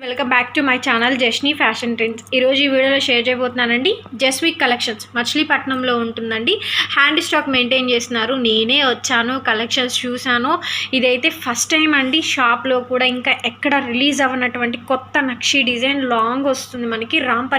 Welcome back to my channel Jasni fashion trends. ఈరోజు ఈ వీడియోలో షేర్ చేయబోతున్నానండి జస్వీక్ కలెక్షన్స్. మచిలీపట్నంలో ఉంటుందండి. హ్యాండ్ స్టాక్ మెయింటైన్ చేస్తున్నారు. నేనే వచ్చాను, కలెక్షన్స్ చూశాను. ఇదైతే ఫస్ట్ టైం అండి షాప్లో కూడా. ఇంకా ఎక్కడ రిలీజ్ అవ్వనటువంటి కొత్త నక్షి డిజైన్ లాంగ్ వస్తుంది మనకి. రామ్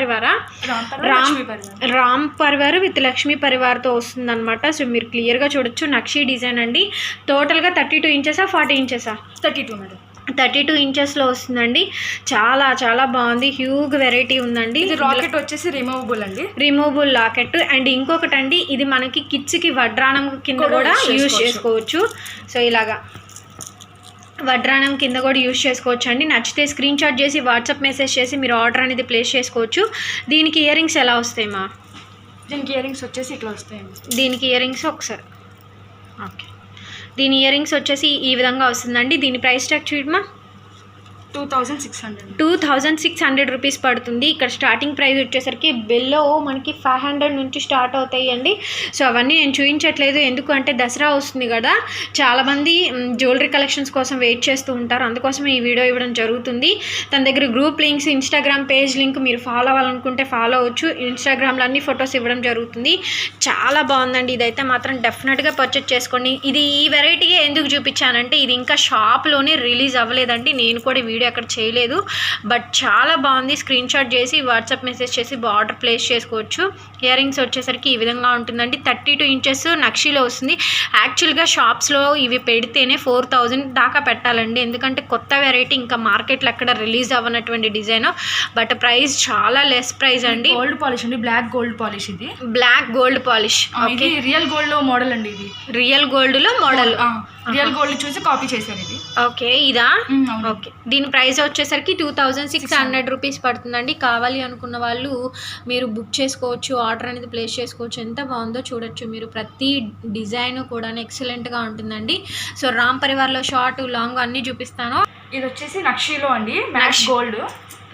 పరివార్ విత్ లక్ష్మీ పరివార్తో వస్తుంది అనమాట. సో మీరు క్లియర్గా చూడొచ్చు నక్షి డిజైన్ అండి. టోటల్గా 32 ఇంచెసా 40 ఇంచెసా? 32 మేడం. 32 ఇంచెస్లో వస్తుందండి. చాలా చాలా బాగుంది. హ్యూజ్ వెరైటీ ఉందండి. ఇది లాకెట్ వచ్చేసి రిమూవబుల్ అండి. Removable locket. అండ్ ఇంకొకటి అండి, ఇది మనకి కిడ్స్కి వడ్రానం కింద కూడా యూజ్ చేసుకోవచ్చు. సో ఇలాగా వడ్రానం కింద కూడా యూజ్ చేసుకోవచ్చు అండి. నచ్చితే స్క్రీన్ షాట్ చేసి వాట్సాప్ మెసేజ్ చేసి మీరు ఆర్డర్ అనేది ప్లేస్ చేసుకోవచ్చు. దీనికి ఇయర్ రింగ్స్ ఎలా వస్తాయి మా? దీనికి ఇయర్ రింగ్స్ వచ్చేసి ఇట్లా వస్తాయండి. దీనికి ఇయర్ రింగ్స్ ఒకసారి ఓకే. దీని ఇయర్ రింగ్స్ వచ్చేసి ఈ విధంగా వస్తుందండి. దీని ప్రైస్ ట్యాగ్ చూడమా. 2600 రూపీస్ పడుతుంది. ఇక్కడ స్టార్టింగ్ ప్రైస్ వచ్చేసరికి బిల్లో మనకి 500 నుంచి స్టార్ట్ అవుతాయి అండి. సో అవన్నీ నేను చూపించట్లేదు, ఎందుకంటే దసరా వస్తుంది కదా, చాలామంది జ్యువెలరీ కలెక్షన్స్ కోసం వెయిట్ చేస్తూ ఉంటారు. అందుకోసం ఈ వీడియో ఇవ్వడం జరుగుతుంది. తన దగ్గర group links, Instagram page link మీరు ఫాలో అవ్వాలనుకుంటే ఫాలో అవ్వచ్చు. ఇన్స్టాగ్రామ్లో అన్ని ఫొటోస్ ఇవ్వడం జరుగుతుంది. చాలా బాగుందండి. ఇదైతే మాత్రం డెఫినెట్గా పర్చేజ్ చేసుకోండి. ఇది ఈ వెరైటీగా ఎందుకు చూపించానంటే ఇది ఇంకా షాప్లోనే రిలీజ్ అవ్వలేదండి. నేను కూడా వీడియో అక్కడ చేయలేదు, బట్ చాలా బాగుంది. స్క్రీన్ షాట్ చేసి వాట్సాప్ మెసేజ్ చేసి ఆర్డర్ ప్లేస్ చేసుకోవచ్చు. ఇయర్ రింగ్స్ వచ్చేసరికి ఈ విధంగా ఉంటుందండి. 32 ఇంచెస్ నక్షీలో వస్తుంది. యాక్చువల్గా షాప్స్లో ఇవి పెడితేనే 4000 దాకా పెట్టాలండి, ఎందుకంటే కొత్త వెరైటీ ఇంకా మార్కెట్లో ఎక్కడ రిలీజ్ అవ్వనటువంటి డిజైన్. బట్ ప్రైస్ చాలా లెస్ ప్రైస్ అండి. గోల్డ్ పాలిష్ అండి, బ్లాక్ గోల్డ్ పాలిష్. ఇది black gold polish. Okay, real gold లో మోడల్ అండి. ఇది రియల్ గోల్డ్ లో మోడల్. రియల్ గోల్డ్ చూసి కాపీ చేశారు ఇది. ఓకే, ఇదా? ఓకే. దీని ప్రైస్ వచ్చేసరికి 2600 రూపీస్ పడుతుందండి. కావాలి అనుకున్న వాళ్ళు మీరు బుక్ చేసుకోవచ్చు, ఆర్డర్ అనేది ప్లేస్ చేసుకోవచ్చు. ఎంత బాగుందో చూడొచ్చు మీరు. ప్రతి డిజైన్ కూడా ఎక్సలెంట్గా ఉంటుందండి. సో రామ్ పరివార్లో షార్ట్ లాంగ్ అన్నీ చూపిస్తాను. ఇది వచ్చేసి నక్షీలో అండి, మ్యాట్ గోల్డ్.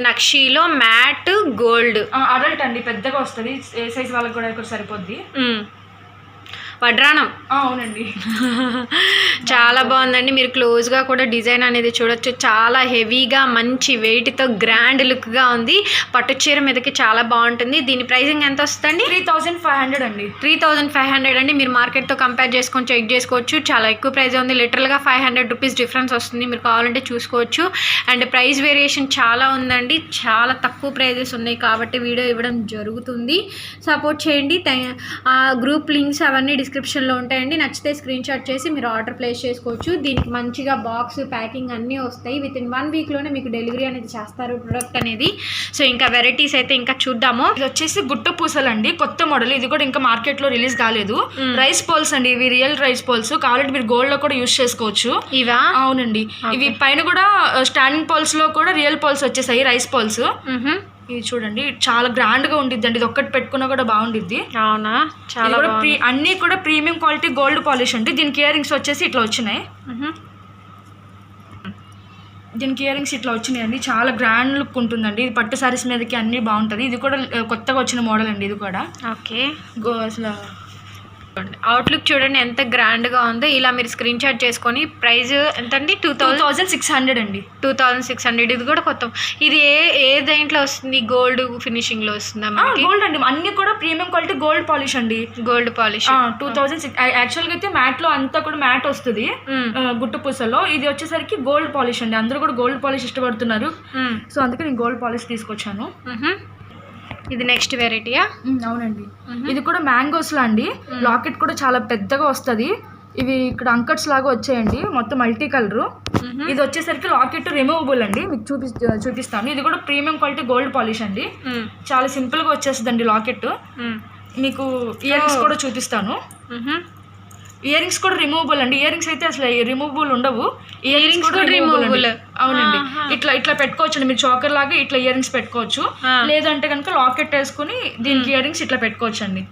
నక్షీలో మ్యాట్ గోల్డ్ అడల్ట్ అండి, పెద్దగా వస్తుంది. ఏ సైజ్ వాళ్ళకి కూడా ఇక్కడ సరిపోద్ది. వడ్రానం. అవునండి. చాలా బాగుందండి. మీరు క్లోజ్గా కూడా డిజైన్ అనేది చూడొచ్చు. చాలా హెవీగా మంచి వెయిట్తో గ్రాండ్ లుక్గా ఉంది. పట్టు చీర మీదకి చాలా బాగుంటుంది. దీని ప్రైసింగ్ ఎంత వస్తుందండి? 3500 అండి. 3500 అండి. మీరు మార్కెట్తో కంపేర్ చేసుకొని చెక్ చేసుకోవచ్చు. చాలా ఎక్కువ ప్రైస్ ఉంది. లిటరల్గా 500 రూపీస్ డిఫరెన్స్ వస్తుంది. మీరు కావాలంటే చూసుకోవచ్చు. అండ్ ప్రైస్ వేరియేషన్ చాలా ఉందండి. చాలా తక్కువ ప్రైజెస్ ఉన్నాయి కాబట్టి వీడియో ఇవ్వడం జరుగుతుంది. సపోర్ట్ చేయండి. గ్రూప్ లింక్స్ అవన్నీ డిస్క్రిప్షన్లో ఉంటాయండి. నచ్చితే స్క్రీన్ షాట్ చేసి మీరు ఆర్డర్ ప్లేస్ చేసుకోవచ్చు. దీనికి మంచిగా బాక్స్ ప్యాకింగ్ అన్నీ వస్తాయి. విత్ ఇన్ 1 వీక్లోనే మీకు డెలివరీ అనేది చేస్తారు ప్రొడక్ట్ అనేది. సో ఇంకా వెరైటీస్ అయితే ఇంకా చూద్దాము. ఇది వచ్చేసి గుట్ట పూసలు అండి, కొత్త మోడల్. ఇది కూడా ఇంకా మార్కెట్లో రిలీజ్ కాలేదు. రైస్ పోల్స్ అండి, ఇవి రియల్ రైస్ పోల్స్. కావాలంటే మీరు గోల్డ్ లో కూడా యూజ్ చేసుకోవచ్చు. ఇవా? అవునండి. ఇవి పైన కూడా స్టాండింగ్ పోల్స్ లో కూడా రియల్ పోల్స్ వచ్చేసాయి, రైస్ పోల్స్. ఇది చూడండి, చాలా గ్రాండ్ గా ఉండిద్ది అండి. ఇది ఒక్కటి పెట్టుకున్నా కూడా బాగుండిద్ది. అవునా? చాలా అన్ని కూడా ప్రీమియం క్వాలిటీ గోల్డ్ పాలిష్ అండి. దీనికి ఇయర్ రింగ్స్ వచ్చేసి ఇట్లా వచ్చినాయి. దీనికి ఇయర్ రింగ్స్ ఇట్లా వచ్చినాయండి. చాలా గ్రాండ్ లుక్ ఉంటుందండి. ఇది పట్టు సారీస్ మీదకి అన్ని బాగుంటుంది. ఇది కూడా కొత్తగా వచ్చిన మోడల్ అండి. ఇది కూడా ఓకే. అసలు అవుట్లుక్ చూడండి ఎంత గ్రాండ్గా ఉందో. ఇలా మీరు స్క్రీన్ షాట్ చేసుకొని ప్రైస్ ఎంత అండి? 2600 అండి. 2600. ఇది కూడా కొత్త. ఇది ఏ దేంట్లో వస్తుంది? గోల్డ్ ఫినిషింగ్లో వస్తుందా? గోల్డ్ అండి. అన్ని కూడా ప్రీమియం క్వాలిటీ గోల్డ్ పాలిష్ అండి. Gold polish 2006. యాక్చువల్గా అయితే మ్యాట్ లో అంతా కూడా మ్యాట్ వస్తుంది గుట్టు పూసలో. ఇది వచ్చేసరికి గోల్డ్ పాలిష్ అండి. అందరూ కూడా గోల్డ్ పాలిష్ ఇష్టపడుతున్నారు. సో అందుకే నేను గోల్డ్ పాలిష్ తీసుకొచ్చాను. ఇది నెక్స్ట్ వెరైటీయా? అవునండి. ఇది కూడా మ్యాంగోస్ లా అండి. లాకెట్ కూడా చాలా పెద్దగా వస్తుంది. ఇవి ఇక్కడ అంకట్స్ లాగా వచ్చాయండి, మొత్తం మల్టీ కలర్. ఇది వచ్చేసరికి లాకెట్ రిమూవబుల్ అండి. మీకు చూపిస్తాను. ఇది కూడా ప్రీమియం క్వాలిటీ గోల్డ్ పాలిష్ అండి. చాలా సింపుల్ గా వచ్చేస్తుందండి లాకెట్. మీకు ఇయర్ రింగ్స్ కూడా చూపిస్తాను. ఇయర్ రింగ్స్ కూడా రిమూవబుల్ అండి. ఇయర్ రింగ్స్ అయితే అసలు రిమూవబుల్ ఉండవు. ఇయర్ రింగ్స్ కూడా రిమూవబుల్. అవునండి. ఇట్లా పెట్టుకోవచ్చు అండి. మీరు చోకర్ లాగా ఇట్లా ఇయర్ రింగ్స్ పెట్టుకోవచ్చు. లేదంటే కనుక లాకెట్ వేసుకుని దీనికి ఇయర్ రింగ్స్ ఇట్లా పెట్టుకోవచ్చు అండి.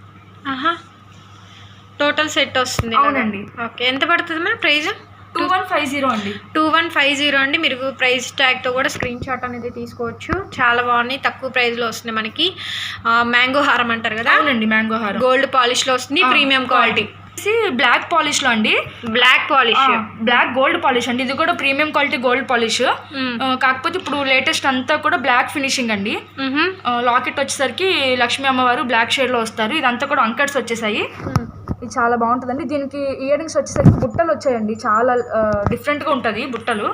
టోటల్ సెట్ వస్తుంది. అవునండి. ఓకే. ఎంత పడుతుంది మ్యామ్ ప్రైస్? 2150 అండి. 2150 అండి. మీరు ప్రైస్ ట్యాగ్తో కూడా స్క్రీన్ షాట్ అనేది తీసుకోవచ్చు. చాలా బాగున్నాయి. తక్కువ ప్రైస్లో వస్తుంది మనకి. మ్యాంగో హారం అంటారు కదా. అవునండి, మ్యాంగో హారం. గోల్డ్ పాలిష్లో వస్తుంది, ప్రీమియం క్వాలిటీ. బ్లాక్ పాలిష్ లో అండి, black polish, black gold polish అండి. ఇది కూడా ప్రీమియం క్వాలిటీ గోల్డ్ పాలిష్. కాకపోతే ఇప్పుడు లేటెస్ట్ అంతా కూడా బ్లాక్ ఫినిషింగ్ అండి. లాకెట్ వచ్చేసరికి లక్ష్మీ అమ్మవారు బ్లాక్ షేడ్ లో వస్తారు. ఇదంతా కూడా అంకట్స్ వచ్చేసాయి. ఇది చాలా బాగుంటుందండి. దీనికి ఇయర్ రింగ్స్ వచ్చేసరికి బుట్టలు వచ్చాయండి. చాలా డిఫరెంట్ గా ఉంటది బుట్టలు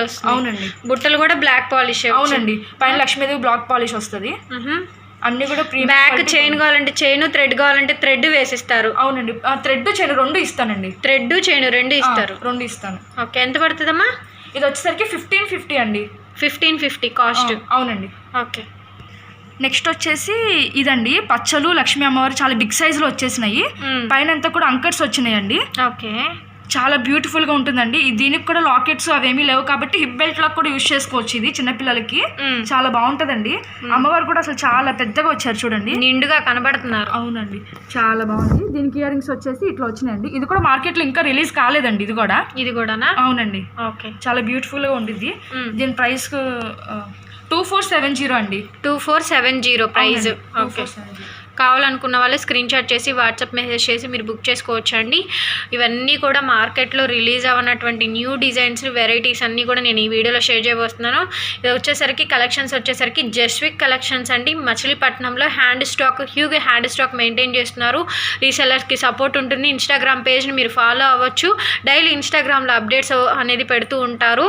వస్తాయి. అవునండి, బుట్టలు కూడా బ్లాక్ పాలిష్. అవునండి, పైన లక్ష్మీదేవి బ్లాక్ పాలిష్ వస్తుంది. అన్ని కూడా బ్యాక్ చైన్ కావాలంటే చైన్, థ్రెడ్ కావాలంటే థ్రెడ్ వేసిస్తారు. అవునండి, థ్రెడ్ చైన్ రెండు ఇస్తానండి. థ్రెడ్ చైన్ రెండు ఇస్తారు. రెండు ఇస్తాను. ఓకే, ఎంత పడుతుందమ్మా? ఇది వచ్చేసరికి 1550 అండి. 1550 కాస్ట్. అవునండి. ఓకే, నెక్స్ట్ వచ్చేసి ఇదండి పచ్చలు లక్ష్మీ అమ్మవారు చాలా బిగ్ సైజ్ లో వచ్చేసినాయి. పైన అంతా కూడా అంకట్స్ వచ్చినాయండి. ఓకే, చాలా బ్యూటిఫుల్ గా ఉంటుందండి. దీనికి కూడా లాకెట్స్ అవేమీ లేవు కాబట్టి హిప్ బెల్ట్ లా కూడా యూజ్ చేసుకోవచ్చు. ఇది చిన్నపిల్లలకి చాలా బాగుంటదండి. అమ్మవారు కూడా అసలు చాలా పెద్దగా వచ్చారు చూడండి, నిండుగా కనబడుతున్నారు. అవునండి, చాలా బాగుంది. దీనికి ఇయర్ రింగ్స్ వచ్చేసి ఇట్లా వచ్చినాయండి. ఇది కూడా మార్కెట్ లో ఇంకా రిలీజ్ కాలేదండి. ఇది కూడానా? అవునండి. ఓకే, చాలా బ్యూటిఫుల్ గా ఉండిద్ది. దీని ప్రైస్ 2470 అండి. 2470 ప్రైస్. ఓకే, కావాలనుకున్న వాళ్ళు స్క్రీన్ షాట్ చేసి వాట్సాప్ మెసేజ్ చేసి మీరు బుక్ చేసుకోవచ్చు అండి. ఇవన్నీ కూడా మార్కెట్లో రిలీజ్ అవ్వనటువంటి న్యూ డిజైన్స్, వెరైటీస్ అన్నీ కూడా నేను ఈ వీడియోలో షేర్ చేయబోతున్నాను. ఇది వచ్చేసరికి కలెక్షన్స్ వచ్చేసరికి జస్విక్ కలెక్షన్స్ అండి. మచిలీపట్నంలో హ్యూజ్ హ్యాండ్ స్టాక్ మెయింటైన్ చేస్తున్నారు. రీసెల్లర్స్కి సపోర్ట్ ఉంటుంది. ఇన్స్టాగ్రామ్ పేజ్ని మీరు ఫాలో అవ్వచ్చు. డైలీ ఇన్స్టాగ్రామ్లో అప్డేట్స్ అనేది పెడుతూ ఉంటారు.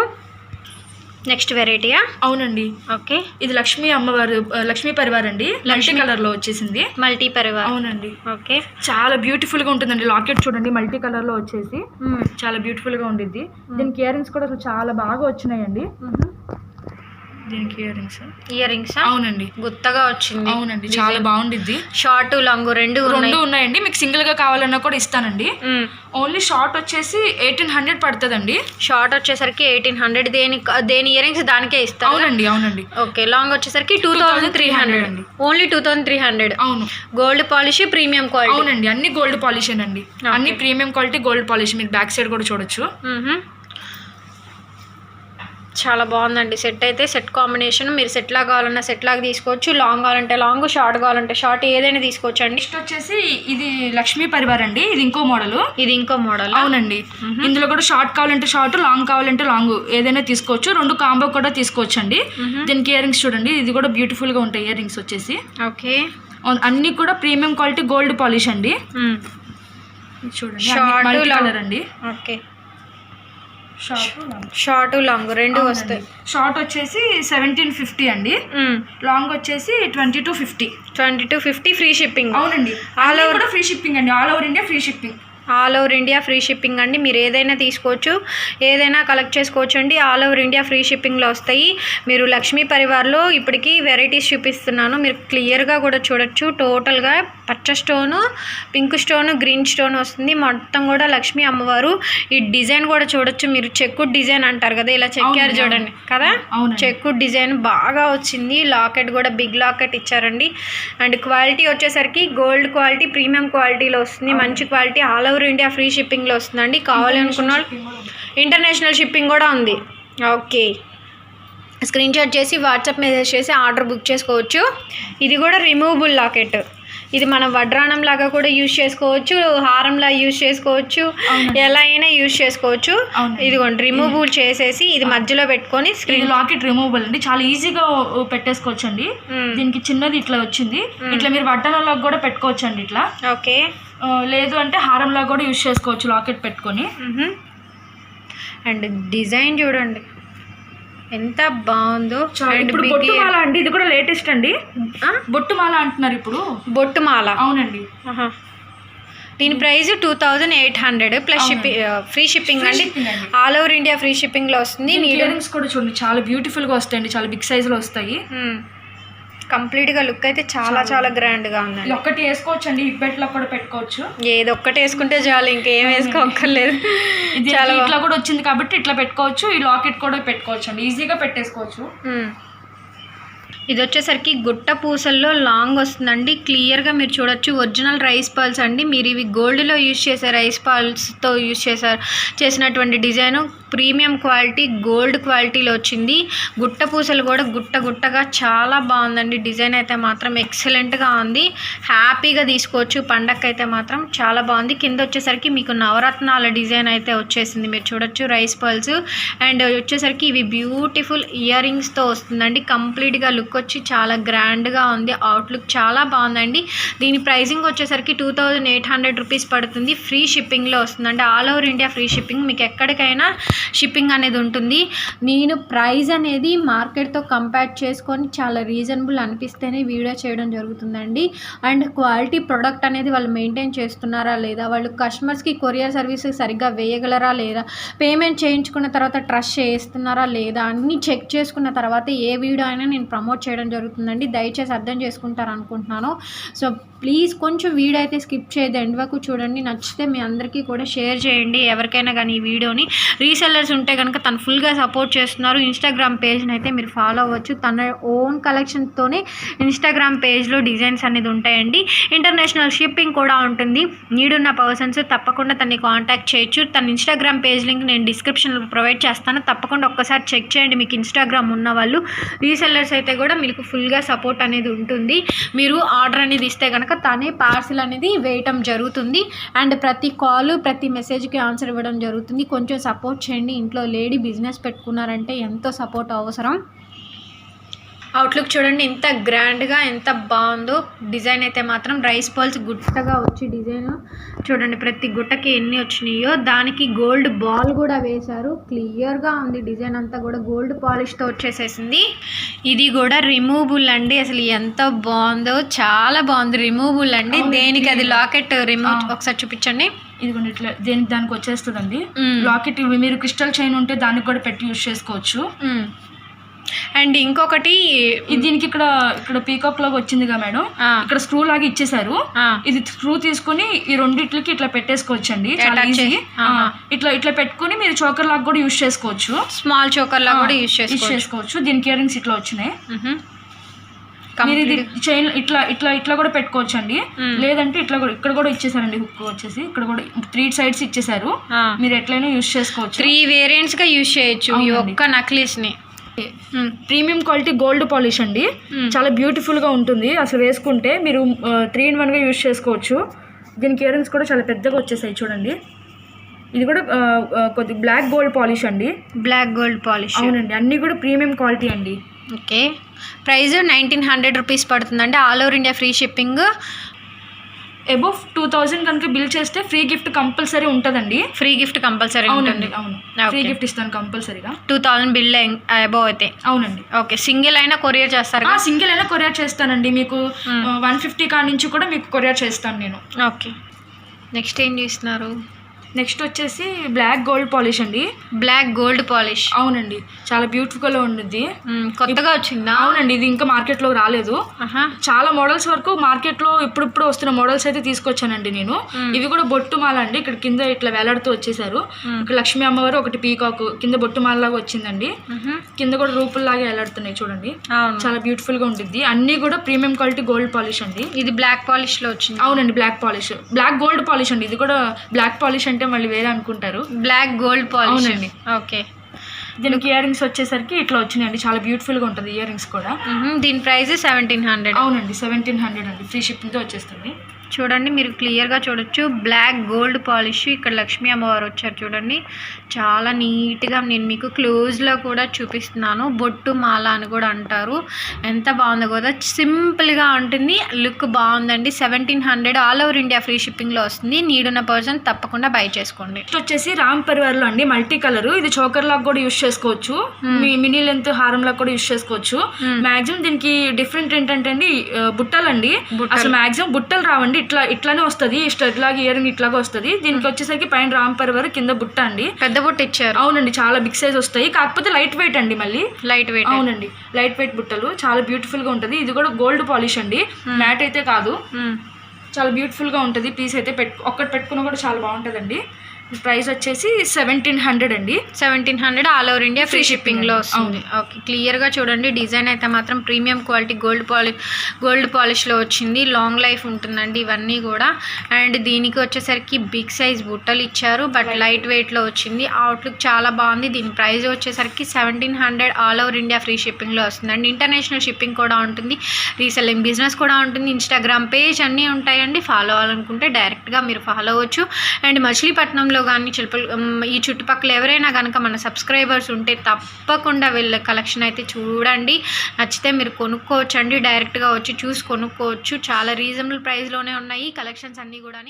నెక్స్ట్ వెరైటీయా? అవునండి. ఓకే, ఇది లక్ష్మీ అమ్మవారు లక్ష్మీ పరివార్ అండి. మల్టీ కలర్ లో వచ్చేసింది. మల్టీ పరివార్. అవునండి. ఓకే, చాలా బ్యూటిఫుల్ గా ఉంటుందండి. లాకెట్ చూడండి మల్టీ కలర్ లో వచ్చేసి చాలా బ్యూటిఫుల్ గా ఉండిద్ది. దీనికి ఇయర్ రింగ్స్ కూడా అసలు చాలా బాగా వచ్చినాయండి. దీనికి ఇయర్ రింగ్స్ అవునండి, గుత్తగా వచ్చింది. అవునండి, చాలా బాగుండిద్ది. షార్ట్ లాంగ్ రెండు ఉన్నాయండి. మీకు సింగిల్ గా కావాలన్నా కూడా ఇస్తానండి. ఓన్లీ షార్ట్ వచ్చేసి 1800 పడుతుందండి. షార్ట్ వచ్చేసరికి 1800. దేని ఇయర్ రింగ్స్ దానికే ఇస్తారు. అవునండి. ఓకే, లాంగ్ వచ్చేసరికి 2300 అండి. ఓన్లీ 2300. అవును, గోల్డ్ పాలిష్, ప్రీమియం క్వాలిటీ. అవునండి, అన్ని గోల్డ్ పాలిష్ అండి. అన్ని ప్రీమియం క్వాలిటీ గోల్డ్ పాలిష్. మీరు బ్యాక్ సైడ్ కూడా చూడొచ్చు. చాలా బాగుందండి. సెట్ అయితే సెట్ కాంబినేషన్. మీరు సెట్ లాగా కావాలన్నా సెట్ లాగా తీసుకోవచ్చు. లాంగ్ కావాలంటే లాంగ్, షార్ట్ కావాలంటే షార్ట్, ఏదైనా తీసుకోవచ్చు అండి. నెక్స్ట్ వచ్చేసి ఇది లక్ష్మీ పరివార్ అండి. ఇది ఇంకో మోడల్. అవునండి, ఇందులో కూడా షార్ట్ కావాలంటే షార్ట్, లాంగ్ కావాలంటే లాంగ్, ఏదైనా తీసుకోవచ్చు. రెండు కాంబో కూడా తీసుకోవచ్చు అండి. దీనికి ఇయర్ రింగ్స్ చూడండి. ఇది కూడా బ్యూటిఫుల్ గా ఉంటాయి ఇయర్ రింగ్స్ వచ్చేసి. ఓకే, అన్ని కూడా ప్రీమియం క్వాలిటీ గోల్డ్ పాలిష్ అండి. చూడండి, షార్ట్ కలర్ అండి. ఓకే, షార్ట్ లాంగ్ రెండు వస్తాయి. షార్ట్ వచ్చేసి 1750 అండి. లాంగ్ వచ్చేసి 2250 ఫ్రీ షిప్పింగ్. అవునండి, ఆల్ ఓవర్ ఫ్రీ షిప్పింగ్ అండి. All over India free shipping. All over India free shipping అండి. మీరు ఏదైనా తీసుకోవచ్చు, ఏదైనా కలెక్ట్ చేసుకోవచ్చు అండి. ఆల్ ఓవర్ ఇండియా ఫ్రీ షిప్పింగ్లో వస్తాయి. మీరు లక్ష్మీ పరివార్లో ఇప్పటికీ వెరైటీస్ చూపిస్తున్నాను, మీరు క్లియర్గా కూడా చూడొచ్చు. టోటల్గా పచ్చ stone, pink stone, green stone వస్తుంది. మొత్తం కూడా లక్ష్మీ అమ్మవారు. ఈ డిజైన్ కూడా చూడొచ్చు మీరు. చెక్కుడ్ డిజైన్ అంటారు కదా, ఇలా చెక్కారు చూడండి కదా. చెక్కుడ్ డిజైన్ బాగా వచ్చింది. లాకెట్ కూడా బిగ్ లాకెట్ ఇచ్చారండి. అండ్ క్వాలిటీ వచ్చేసరికి గోల్డ్ క్వాలిటీ, ప్రీమియం క్వాలిటీలో వస్తుంది. మంచి quality. All over India free షిప్పింగ్లో వస్తుందండి. కావాలి అనుకున్న ఇంటర్నేషనల్ షిప్పింగ్ కూడా ఉంది. ఓకే, స్క్రీన్ షాట్ చేసి వాట్సాప్ మెసేజ్ చేసి ఆర్డర్ బుక్ చేసుకోవచ్చు. ఇది కూడా రిమూవబుల్ లాకెట్. ఇది మనం వడ్రాణం లాగా కూడా యూజ్ చేసుకోవచ్చు, హారంలా యూజ్ చేసుకోవచ్చు, ఎలా అయినా యూజ్ చేసుకోవచ్చు. ఇదిగోండి, రిమూవబుల్ చేసేసి ఇది మధ్యలో పెట్టుకొని స్క్రీన్ లాకెట్ రిమూవబుల్ అండి. చాలా ఈజీగా పెట్టేసుకోవచ్చు అండి. దీనికి చిన్నది ఇట్లా వచ్చింది. ఇట్లా మీరు వడ్డాణంలో కూడా పెట్టుకోవచ్చు అండి ఇట్లా. ఓకే, లేదు అంటే హారంలా కూడా యూజ్ చేసుకోవచ్చు లాకెట్ పెట్టుకొని. అండ్ డిజైన్ చూడండి ఎంత బాగుందో. బొట్టుమాల అండి, ఇది కూడా లేటెస్ట్ అండి. బొట్టుమాల అంటున్నారు ఇప్పుడు. బొట్టుమాల, అవునండి. దీని ప్రైస్ 2800 ప్లస్ ఫ్రీ షిప్పింగ్ అండి. ఆల్ ఓవర్ ఇండియా ఫ్రీ షిప్పింగ్లో వస్తుంది. ఇయర్ రింగ్స్ కూడా చూడండి, చాలా బ్యూటిఫుల్గా వస్తాయండి. చాలా బిగ్ సైజులో వస్తాయి. కంప్లీట్గా లుక్ అయితే చాలా చాలా గ్రాండ్గా ఉందండి. ఒక్కటి వేసుకోవచ్చు అండి, హిప్ బెల్ట్లో కూడా పెట్టుకోవచ్చు. ఏది ఒక్కటి వేసుకుంటే చాలు, ఇంకేం వేసుకోక్కర్లేదు. చాలా ఇట్లా కూడా వచ్చింది కాబట్టి ఇట్లా పెట్టుకోవచ్చు. ఈ లాకెట్ కూడా పెట్టుకోవచ్చు అండి, ఈజీగా పెట్టేసుకోవచ్చు. ఇది వచ్చేసరికి గుట్ట పూసల్లో లాంగ్ వస్తుందండి. క్లియర్గా మీరు చూడొచ్చు. ఒరిజినల్ రైస్ పర్ల్స్ అండి. మీరు ఇవి గోల్డ్లో యూజ్ చేసే రైస్ పర్ల్స్తో చేసినటువంటి డిజైను ప్రీమియం క్వాలిటీ గోల్డ్ క్వాలిటీలో వచ్చింది. గుట్ట పూసలు కూడా గుట్టగా చాలా బాగుందండి. డిజైన్ అయితే మాత్రం ఎక్సలెంట్గా ఉంది. హ్యాపీగా తీసుకోవచ్చు. పండగకైతే మాత్రం చాలా బాగుంది. కింద వచ్చేసరికి మీకు నవరత్నాల డిజైన్ అయితే వచ్చేసింది. మీరు చూడొచ్చు రైస్ పర్ల్స్. అండ్ వచ్చేసరికి ఇవి బ్యూటిఫుల్ ఇయర్ రింగ్స్తో వస్తుందండి. కంప్లీట్గా లుక్ వచ్చి చాలా గ్రాండ్గా ఉంది. అవుట్లుక్ చాలా బాగుందండి. దీని ప్రైజింగ్ వచ్చేసరికి 2800 రూపీస్ పడుతుంది. ఫ్రీ షిప్పింగ్లో వస్తుందండి. All over India free shipping. మీకు ఎక్కడికైనా షిప్పింగ్ అనేది ఉంటుంది. నేను ప్రైస్ అనేది మార్కెట్తో కంపేర్ చేసుకొని చాలా రీజనబుల్ అనిపిస్తేనే వీడియో చేయడం జరుగుతుందండి. అండ్ క్వాలిటీ ప్రొడక్ట్ అనేది వాళ్ళు మెయింటైన్ చేస్తున్నారా లేదా, వాళ్ళు కస్టమర్స్కి కొరియర్ సర్వీస్ సరిగ్గా వేయగలరా లేదా, పేమెంట్ చేయించుకున్న తర్వాత ట్రస్ట్ చేస్తున్నారా లేదా అన్నీ చెక్ చేసుకున్న తర్వాత ఏ వీడియో అయినా నేను ప్రమోట్ చేయడం జరుగుతుందండి. దయచేసి అర్థం చేసుకుంటారు అనుకుంటున్నాను. సో ప్లీజ్ కొంచెం వీడియో అయితే స్కిప్ చేయదు, ఎండ్ వరకు చూడండి. నచ్చితే మీ అందరికీ కూడా షేర్ చేయండి ఎవరికైనా కానీ ఈ వీడియోని. రీసెల్లర్స్ ఉంటే కనుక తను ఫుల్గా సపోర్ట్ చేస్తున్నారు. ఇన్స్టాగ్రామ్ పేజ్ని అయితే మీరు ఫాలో అవ్వచ్చు. తన ఓన్ కలెక్షన్తోనే ఇన్స్టాగ్రామ్ పేజ్లో డిజైన్స్ అనేది ఉంటాయండి. ఇంటర్నేషనల్ షిప్పింగ్ కూడా ఉంటుంది. నీడున్న పర్సన్స్ తప్పకుండా తనని కాంటాక్ట్ చేయొచ్చు. తన ఇన్స్టాగ్రామ్ పేజ్ లింక్ నేను డిస్క్రిప్షన్లో ప్రొవైడ్ చేస్తాను. తప్పకుండా ఒక్కసారి చెక్ చేయండి. మీకు ఇన్స్టాగ్రామ్ ఉన్న వాళ్ళు రీసెల్లర్స్ అయితే కూడా మీకు ఫుల్గా సపోర్ట్ అనేది ఉంటుంది. మీరు ఆర్డర్ అనేది ఇస్తే కనుక తనే పార్సిల్ అనేది వేయటం జరుగుతుంది. అండ్ ప్రతి కాల్ ప్రతి మెసేజ్కి ఆన్సర్ ఇవ్వడం జరుగుతుంది. కొంచెం సపోర్ట్ చేయండి. ఇంట్లో లేడీ బిజినెస్ పెట్టుకున్నారంటే ఎంతో సపోర్ట్ అవసరం. అవుట్లుక్ చూడండి ఎంత గ్రాండ్గా ఎంత బాగుందో. డిజైన్ అయితే మాత్రం రైస్ పర్ల్స్ గుట్టగా వచ్చి డిజైన్ చూడండి. ప్రతి గుట్టకి ఎన్ని వచ్చినాయో దానికి గోల్డ్ బాల్ కూడా వేశారు. క్లియర్గా ఉంది. డిజైన్ అంతా కూడా గోల్డ్ పాలిష్తో వచ్చేసేసింది. ఇది కూడా రిమూవబుల్ అండి. అసలు ఎంత బాగుందో, చాలా బాగుంది. రిమూవబుల్ అండి. దేనికి అది లాకెట్ రిమూవ్ ఒకసారి చూపించండి. ఇదిగోండి ఇట్లా దానికి వచ్చేస్తుందండి లాకెట్. మీరు క్రిస్టల్ చైన్ ఉంటే దానికి కూడా పెట్టి యూజ్ చేసుకోవచ్చు. అండ్ ఇంకొకటి దీనికి ఇక్కడ పీకాక్ లాగా వచ్చిందిగా మేడం, ఇక్కడ స్క్రూ లాగా ఇచ్చేసారు. ఇది స్క్రూ తీసుకుని ఈ రెండిట్లకి ఇట్లా పెట్టేసుకోవచ్చు అండి. చాలా ఈజీ. ఇట్లా పెట్టుకుని మీరు చోకర్ లాగా కూడా యూజ్ చేసుకోవచ్చు. స్మాల్ చోకర్ లాగా కూడా యూజ్ చేసుకోవచ్చు. దీనికి ఇయర్ రింగ్స్ ఇట్లా వచ్చినాయి. మీరు ఇది చైన్ ఇట్లా కూడా పెట్టుకోవచ్చు అండి. లేదంటే ఇక్కడ కూడా ఇచ్చేసారండి. హుక్ వచ్చేసి ఇక్కడ కూడా 3 సైడ్స్ ఇచ్చేసారు. మీరు ఎట్లయినా యూజ్ చేసుకోవచ్చు. 3 వేరియంట్స్ గా యూజ్ చేయొచ్చు ఈ ఒక్క నక్లీస్ ని. ప్రీమియం క్వాలిటీ గోల్డ్ పాలిష్ అండి. చాలా బ్యూటిఫుల్ గా ఉంటుంది. అసలు వేసుకుంటే మీరు 3 in 1 గా యూజ్ చేసుకోవచ్చు. దీనికి ఇయర్ రింగ్స్ కూడా చాలా పెద్దగా వచ్చేసాయి చూడండి. ఇది కూడా కొద్దిగా బ్లాక్ గోల్డ్ పాలిష్ అండి. బ్లాక్ గోల్డ్ పాలిష్ అవునండి. అన్నీ కూడా ప్రీమియం క్వాలిటీ అండి. ఓకే, ప్రైస్ 1900 రూపీస్ పడుతుందండి. All over India free shipping. Above 2000 కనుక బిల్ చేస్తే ఫ్రీ గిఫ్ట్ కంపల్సరీ ఉంటుందండి. ఫ్రీ గిఫ్ట్ కంపల్సరీ ఉంటుంది. అవును, ఫ్రీ గిఫ్ట్ ఇస్తాను కంపల్సరీగా. 2000 బిల్ అబోవ్ అయితే. అవునండి. ఓకే, సింగిల్ అయినా కొరియర్ చేస్తారు? సింగిల్ అయినా కొరియర్ చేస్తానండి. మీకు 150 కాడ నుంచి కూడా మీకు కొరియర్ చేస్తాను నేను. ఓకే, నెక్స్ట్ ఏం చేస్తున్నారు? నెక్స్ట్ వచ్చేసి బ్లాక్ గోల్డ్ పాలిష్ అండి. బ్లాక్ గోల్డ్ పాలిష్ అవునండి. చాలా బ్యూటిఫుల్గా ఉంటుంది. కొత్తగా వచ్చిందా? అవునండి. ఇది ఇంకా మార్కెట్లో రాలేదు. చాలా మోడల్స్ వరకు మార్కెట్లో ఇప్పుడు వస్తున్న మోడల్స్ అయితే తీసుకొచ్చానండి నేను. ఇవి కూడా బొట్టు మాల అండి. ఇక్కడ కింద ఇట్లా వేలాడుతూ వచ్చేసారు. ఇక్కడ లక్ష్మీ అమ్మవారు, ఒకటి పీకాక్, కింద బొట్టు మాల లాగా వచ్చిందండి. కింద కూడా రూపుల్లాగా వేలాడుతున్నాయి చూడండి. చాలా బ్యూటిఫుల్ గా ఉంటుంది. అన్ని కూడా ప్రీమియం క్వాలిటీ గోల్డ్ పాలిష్ అండి. ఇది బ్లాక్ పాలిష్ లో వచ్చింది. అవునండి, black polish, black gold polish అండి. ఇది కూడా బ్లాక్ పాలిష్ అంటే మళ్ళీ వేరే అనుకుంటారు. బ్లాక్ గోల్డ్ పాలిష్ అండి. ఓకే, దీనికి ఇయర్ రింగ్స్ వచ్చేసరికి ఇట్లా వచ్చినాయండి. చాలా బ్యూటిఫుల్ గా ఉంటుంది ఇయర్ రింగ్స్ కూడా. దీని ప్రైస్ 1700. అవునండి, 1700 అండి. ఫ్రీ షిప్పింగ్ తో వచ్చేస్తుంది. చూడండి, మీరు క్లియర్గా చూడొచ్చు. Black gold polish. ఇక్కడ లక్ష్మీ అమ్మవారు వచ్చారు చూడండి. చాలా నీట్గా నేను మీకు క్లోజ్లో కూడా చూపిస్తున్నాను. బొట్టు మాల అని కూడా అంటారు. ఎంత బాగుందో కదా, సింపుల్గా ఉంటుంది. లుక్ బాగుందండి. 1700 ఆల్ ఓవర్ ఇండియా ఫ్రీ షిప్పింగ్లో వస్తుంది. నీడున్న పర్సన్ తప్పకుండా బై చేసుకోండి. నెక్స్ట్ వచ్చేసి రామ్ పరివార్లో అండి మల్టీ కలర్. ఇది చోకర్ లాగా కూడా యూజ్ చేసుకోవచ్చు. మినీ లెంత్ హారం లాగా కూడా యూజ్ చేసుకోవచ్చు. మాక్సిమం దీనికి డిఫరెంట్ ఏంటంటే అండి బుట్టలు అండి. అసలు మాక్సిమం బుట్టలు రావండి. ఇట్లానే వస్తుంది. ఇట్లాగా ఇయర్ రింగ్ ఇట్లాగా వస్తుంది. దీనికి వచ్చేసరికి పైన రామ్ పరివార్, కింద బుట్ట అండి. పెద్ద బుట్ట ఇచ్చారు. అవునండి, చాలా బిగ్ సైజ్ వస్తాయి. కాకపోతే లైట్ వెయిట్ అండి. మళ్ళీ లైట్ వెయిట్. అవునండి, లైట్ వెయిట్ బుట్టలు. చాలా బ్యూటిఫుల్ గా ఉంటుంది. ఇది కూడా గోల్డ్ పాలిష్ అండి. మ్యాట్ అయితే కాదు. చాలా బ్యూటిఫుల్ గా ఉంటుంది. పీస్ అయితే ఒక్కటి పెట్టుకున్నా కూడా చాలా బాగుంటుందండి. ప్రైస్ వచ్చేసి 1700 అండి. 1700 all over India free Free షిప్పింగ్లో shipping వస్తుంది. ఓకే, క్లియర్గా చూడండి. డిజైన్ అయితే మాత్రం ప్రీమియం క్వాలిటీ గోల్డ్ పాలిష్లో వచ్చింది. లాంగ్ లైఫ్ ఉంటుందండి ఇవన్నీ కూడా. అండ్ దీనికి వచ్చేసరికి బిగ్ సైజ్ బుట్టలు ఇచ్చారు, బట్ లైట్ వెయిట్లో వచ్చింది. అవుట్లుక్ చాలా బాగుంది. దీని ప్రైస్ వచ్చేసరికి 1700 ఆల్ ఓవర్ ఇండియా ఫ్రీ షిప్పింగ్లో వస్తుందండి. ఇంటర్నేషనల్ షిప్పింగ్ కూడా ఉంటుంది, రీసెల్లింగ్ బిజినెస్ కూడా ఉంటుంది. ఇన్స్టాగ్రామ్ పేజ్ అన్నీ ఉంటాయండి. ఫాలో అవ్వాలనుకుంటే డైరెక్ట్గా మీరు ఫాలో అవ్వచ్చు. అండ్ మచిలీపట్నంలో కానీ ఈ చుట్టుపక్కల ఎవరైనా కనుక మన సబ్స్క్రైబర్స్ ఉంటే తప్పకుండా వీళ్ళ కలెక్షన్ అయితే చూడండి. నచ్చితే మీరు కొనుక్కోవచ్చు అండి. డైరెక్ట్గా వచ్చి చూసి కొనుక్కోవచ్చు. చాలా రీజనబుల్ ప్రైస్లోనే ఉన్నాయి కలెక్షన్స్ అన్నీ కూడా.